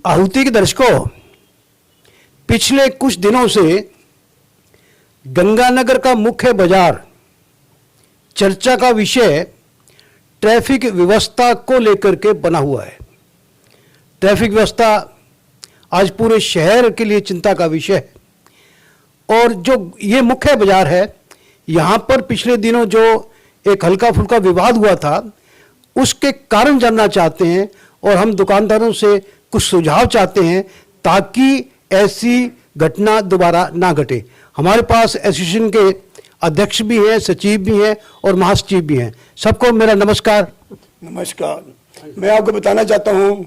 आहुति के दर्शकों, पिछले कुछ दिनों से गंगानगर का मुख्य बाजार चर्चा का विषय ट्रैफिक व्यवस्था को लेकर के बना हुआ है। ट्रैफिक व्यवस्था आज पूरे शहर के लिए चिंता का विषय है और जो ये मुख्य बाजार है, यहाँ पर पिछले दिनों जो एक हल्का फुल्का विवाद हुआ था, उसके कारण जानना चाहते हैं और हम दुकानदारों से कुछ सुझाव चाहते हैं ताकि ऐसी घटना दोबारा ना घटे। हमारे पास एसोसिएशन के अध्यक्ष भी हैं, सचिव भी हैं और महासचिव भी हैं। सबको मेरा नमस्कार। नमस्कार। मैं आपको बताना चाहता हूँ,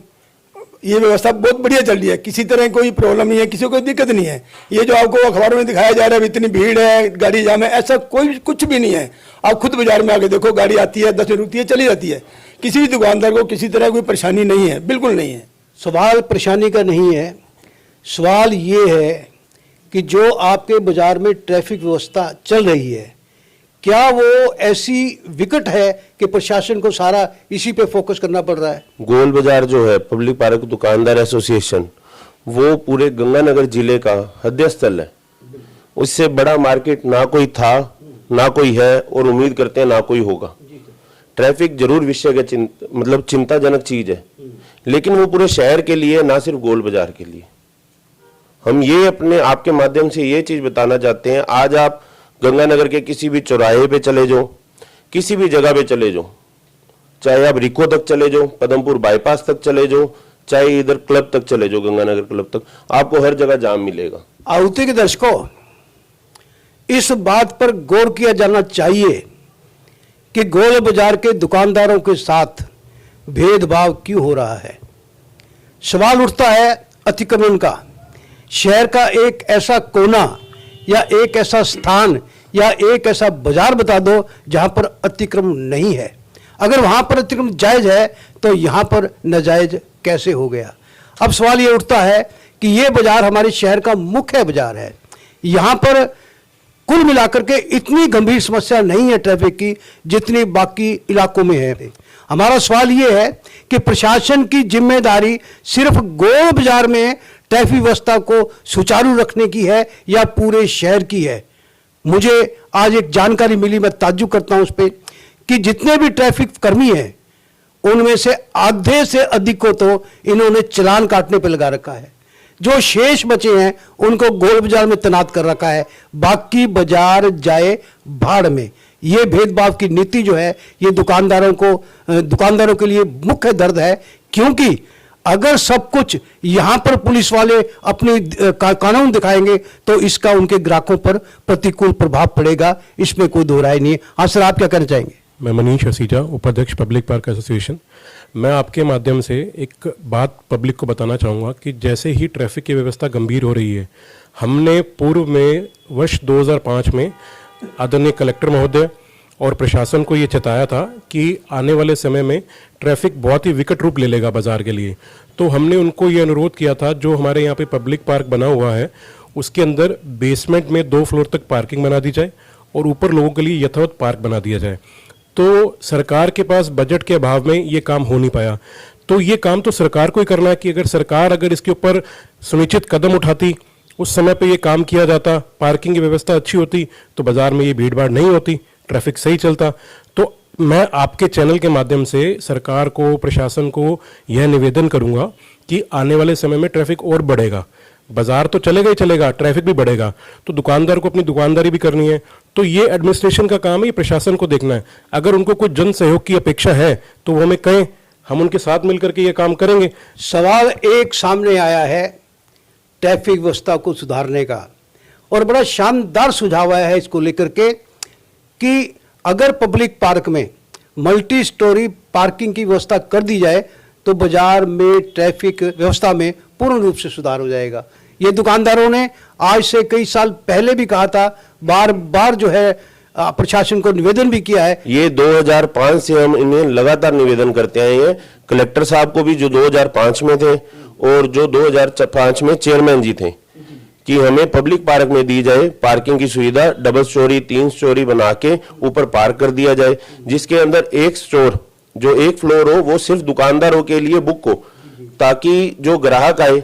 ये व्यवस्था बहुत बढ़िया चल रही है, किसी तरह कोई प्रॉब्लम नहीं है, किसी को कोई दिक्कत नहीं है। ये जो आपको अखबारों में दिखाया जा रहा है इतनी भीड़ है, गाड़ी जाम है, ऐसा कोई कुछ भी नहीं है। आप खुद बाजार में आके देखो, गाड़ी आती है, 10 मिनट रुकती है, चली जाती है। किसी भी दुकानदार को किसी तरह कोई परेशानी नहीं है, बिल्कुल नहीं है। सवाल परेशानी का नहीं है, सवाल ये है कि जो आपके बाजार में ट्रैफिक व्यवस्था चल रही है, क्या वो ऐसी विकट है कि प्रशासन को सारा इसी पे फोकस करना पड़ रहा है? गोल बाजार जो है पब्लिक पार्क दुकानदार एसोसिएशन, वो पूरे गंगानगर जिले का हृदय स्थल है। उससे बड़ा मार्केट ना कोई था, ना कोई है और उम्मीद करते हैं ना कोई होगा। ट्रैफिक जरूर विषय का मतलब चिंताजनक चीज है, लेकिन वो पूरे शहर के लिए, ना सिर्फ गोल बाजार के लिए। हम ये अपने आपके माध्यम से ये चीज बताना चाहते हैं, आज आप गंगानगर के किसी भी चौराहे पे चले जाओ, किसी भी जगह पे चले जाओ, चाहे आप रिको तक चले जाओ, पदमपुर बाईपास तक चले जाओ, चाहे इधर क्लब तक चले जाओ, गंगानगर क्लब तक, आपको हर जगह जाम मिलेगा। आहुति के दर्शकों, इस बात पर गौर किया जाना चाहिए कि गोल बाजार के दुकानदारों के साथ भेदभाव क्यों हो रहा है। सवाल उठता है अतिक्रमण का। शहर का एक ऐसा कोना या एक ऐसा स्थान या एक ऐसा बाजार बता दो जहां पर अतिक्रमण नहीं है। अगर वहां पर अतिक्रमण जायज है तो यहां पर नाजायज कैसे हो गया? अब सवाल ये उठता है कि ये बाजार हमारे शहर का मुख्य बाजार है। यहां पर कुल मिलाकर के इतनी गंभीर समस्या नहीं है ट्रैफिक की जितनी बाकी इलाकों में है। हमारा सवाल ये है कि प्रशासन की जिम्मेदारी सिर्फ गोल बाजार में ट्रैफिक व्यवस्था को सुचारू रखने की है या पूरे शहर की है? मुझे आज एक जानकारी मिली, मैं ताज्जुब करता हूं उस पर, कि जितने भी ट्रैफिक कर्मी हैं उनमें से आधे से अधिक को तो इन्होंने चालान काटने पर लगा रखा है। जो शेष बचे हैं उनको गोल बाजार में तैनात कर रखा है, बाकी बाजार जाए भाड़ में। ये भेदभाव की नीति जो है ये दुकानदारों के लिए मुख्य दर्द है, क्योंकि अगर सब कुछ यहां पर पुलिस वाले अपनी कानून दिखाएंगे तो इसका उनके ग्राहकों पर प्रतिकूल प्रभाव पड़ेगा, इसमें कोई दो राय नहीं है। हाँ सर, आप क्या कहना चाहेंगे? मैं मनीष हसीजा, उपाध्यक्ष पब्लिक पार्क एसोसिएशन। मैं आपके माध्यम से एक बात पब्लिक को बताना चाहूँगा कि जैसे ही ट्रैफिक की व्यवस्था गंभीर हो रही है, हमने पूर्व में वर्ष 2005 में आदरणीय कलेक्टर महोदय और प्रशासन को ये चेताया था कि आने वाले समय में ट्रैफिक बहुत ही विकट रूप ले लेगा बाजार के लिए। तो हमने उनको ये अनुरोध किया था, जो हमारे यहाँ पे पब्लिक पार्क बना हुआ है उसके अंदर बेसमेंट में 2 फ्लोर तक पार्किंग बना दी जाए और ऊपर लोगों के लिए यथावत पार्क बना दिया जाए। तो सरकार के पास बजट के अभाव में ये काम हो नहीं पाया। तो ये काम तो सरकार को ही करना है कि अगर सरकार इसके ऊपर सुनिश्चित कदम उठाती, उस समय पे ये काम किया जाता, पार्किंग की व्यवस्था अच्छी होती, तो बाजार में ये भीड़ भाड़ नहीं होती, ट्रैफिक सही चलता। तो मैं आपके चैनल के माध्यम से सरकार को, प्रशासन को यह निवेदन करूंगा कि आने वाले समय में ट्रैफिक और बढ़ेगा। बाजार तो चलेगा ही चलेगा, ट्रैफिक भी बढ़ेगा, तो दुकानदार को अपनी दुकानदारी भी करनी है। तो ये एडमिनिस्ट्रेशन का काम है, ये प्रशासन को देखना है। अगर उनको कुछ जन सहयोग की अपेक्षा है तो वो हमें कहें, हम उनके साथ मिलकर के ये काम करेंगे। सवाल एक सामने आया है ट्रैफिक व्यवस्था को सुधारने का, और बड़ा शानदार सुझाव आया है इसको लेकर के कि अगर पब्लिक पार्क में मल्टी स्टोरी पार्किंग की व्यवस्था कर दी जाए तो बाजार में ट्रैफिक व्यवस्था में पूर्ण रूप से सुधार हो जाएगा। ये दुकानदारों ने आज से कई साल पहले भी कहा था, बार बार जो है प्रशासन को निवेदन भी किया है। ये 2005 से हम इन्हें लगातार निवेदन करते आए हैं, कलेक्टर साहब को भी जो 2005 में थे और जो 2005 में चेयरमैन जी थे, कि हमें पब्लिक पार्क में दी जाए पार्किंग की सुविधा, डबल स्टोरी 3 स्टोरी बना के ऊपर पार्क कर दिया जाए, जिसके अंदर एक स्टोर जो 1 फ्लोर हो वो सिर्फ दुकानदारों के लिए बुक हो, ताकि जो ग्राहक आए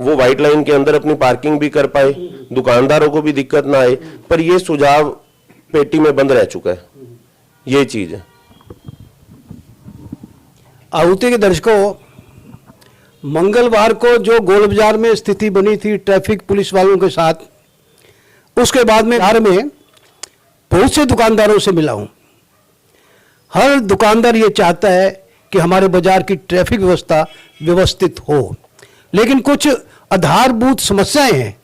वो व्हाइट लाइन के अंदर अपनी पार्किंग भी कर पाए, दुकानदारों को भी दिक्कत ना आए। पर ये सुझाव पेटी में बंद रह चुका है, ये चीज है। आहूति के दर्शकों, मंगलवार को जो गोल बाजार में स्थिति बनी थी ट्रैफिक पुलिस वालों के साथ, उसके बाद में बिहार में बहुत से दुकानदारों से मिला हूं। हर दुकानदार ये चाहता है कि हमारे बाजार की ट्रैफिक व्यवस्था व्यवस्थित हो, लेकिन कुछ आधारभूत समस्याएं हैं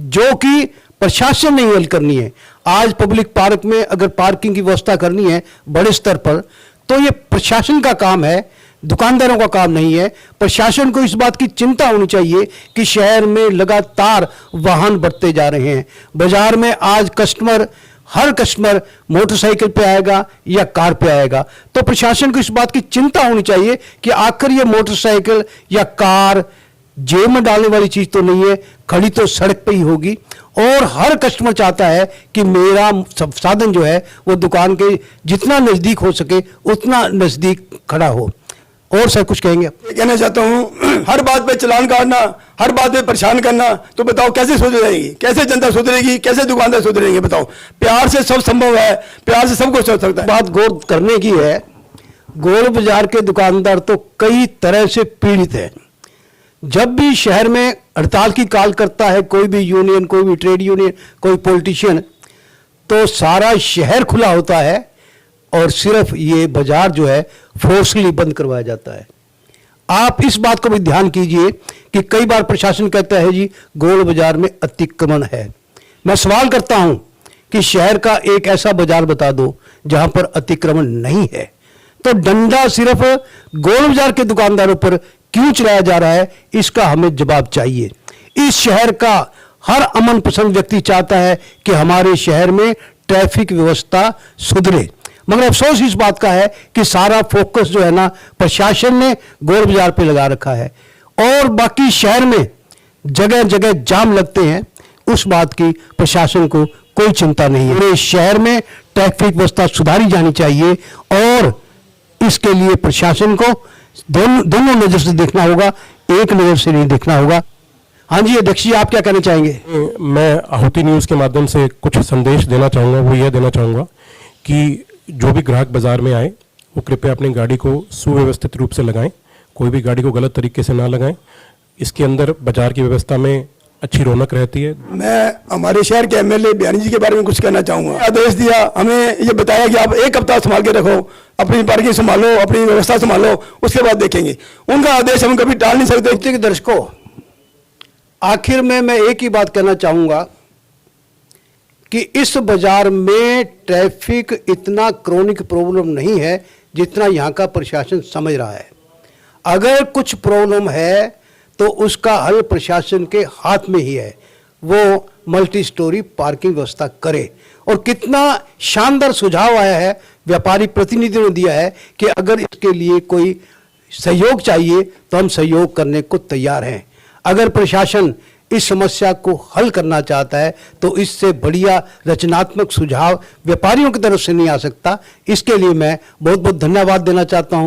जो कि प्रशासन ने हल करनी है। आज पब्लिक पार्क में अगर पार्किंग की व्यवस्था करनी है बड़े स्तर पर, तो ये प्रशासन का काम है, दुकानदारों का काम नहीं है। प्रशासन को इस बात की चिंता होनी चाहिए कि शहर में लगातार वाहन बढ़ते जा रहे हैं। बाजार में आज हर कस्टमर मोटरसाइकिल पे आएगा या कार पे आएगा, तो प्रशासन को इस बात की चिंता होनी चाहिए कि आखिर ये मोटरसाइकिल या कार जेब में डालने वाली चीज तो नहीं है, खड़ी तो सड़क पे ही होगी। और हर कस्टमर चाहता है कि मेरा साधन जो है वो दुकान के जितना नजदीक हो सके उतना नजदीक खड़ा हो। और सर कुछ कहेंगे? कहना चाहता हूँ, हर बात पे चालान काटना, हर बात पे परेशान करना, तो बताओ कैसे सुधरेगी, कैसे जनता सुधरेगी, कैसे दुकानदार सुधरेंगे? बताओ, प्यार से सब संभव है, प्यार से सब कुछ हो सकता है। बात गौर करने की है, गोल बाजार के दुकानदार तो कई तरह से पीड़ित है। जब भी शहर में हड़ताल की कॉल करता है कोई भी यूनियन, कोई भी ट्रेड यूनियन, कोई पॉलिटिशियन, तो सारा शहर खुला होता है और सिर्फ ये बाजार जो है फोर्सली बंद करवाया जाता है। आप इस बात को भी ध्यान कीजिए कि कई बार प्रशासन कहता है जी गोल बाजार में अतिक्रमण है। मैं सवाल करता हूं कि शहर का एक ऐसा बाजार बता दो जहां पर अतिक्रमण नहीं है, तो डंडा सिर्फ गोल बाजार के दुकानदारों पर क्यों चलाया जा रहा है, इसका हमें जवाब चाहिए। इस शहर का हर अमन पसंद व्यक्ति चाहता है कि हमारे शहर में ट्रैफिक व्यवस्था सुधरे, मगर अफसोस इस बात का है कि सारा फोकस जो है ना प्रशासन ने गोल बाजार पे लगा रखा है और बाकी शहर में जगह जगह जाम लगते हैं, उस बात की प्रशासन को कोई चिंता नहीं है। पूरे शहर में ट्रैफिक व्यवस्था सुधारी जानी चाहिए और इसके लिए प्रशासन को दोनों नजर से देखना होगा, एक नजर से नहीं देखना होगा। हाँ जी अध्यक्ष जी, आप क्या कहना चाहेंगे? मैं आहूति न्यूज़ के माध्यम से कुछ संदेश देना चाहूँगा। वो यह देना चाहूँगा कि जो भी ग्राहक बाजार में आए वो कृपया अपनी गाड़ी को सुव्यवस्थित रूप से लगाएं, कोई भी गाड़ी को गलत तरीके से ना लगाएं। इसके अंदर बाजार की व्यवस्था में अच्छी रौनक रहती है। मैं हमारे शहर के एमएलए बयानी जी के बारे में कुछ कहना चाहूँगा। आदेश दिया, हमें ये बताया कि आप एक हफ्ता संभाल के रखो, अपनी पार्किंग संभालो, अपनी व्यवस्था संभालो, उसके बाद देखेंगे। उनका आदेश हम कभी टाल नहीं सकते। दर्शकों, आखिर में मैं एक ही बात कहना चाहूँगा कि इस बाजार में ट्रैफिक इतना क्रोनिक प्रॉब्लम नहीं है जितना यहाँ का प्रशासन समझ रहा है। अगर कुछ प्रॉब्लम है तो उसका हल प्रशासन के हाथ में ही है, वो मल्टी स्टोरी पार्किंग व्यवस्था करे। और कितना शानदार सुझाव आया है, व्यापारी प्रतिनिधियों ने दिया है कि अगर इसके लिए कोई सहयोग चाहिए तो हम सहयोग करने को तैयार हैं। अगर प्रशासन इस समस्या को हल करना चाहता है तो इससे बढ़िया रचनात्मक सुझाव व्यापारियों की तरफ से नहीं आ सकता। इसके लिए मैं बहुत बहुत धन्यवाद देना चाहता हूं।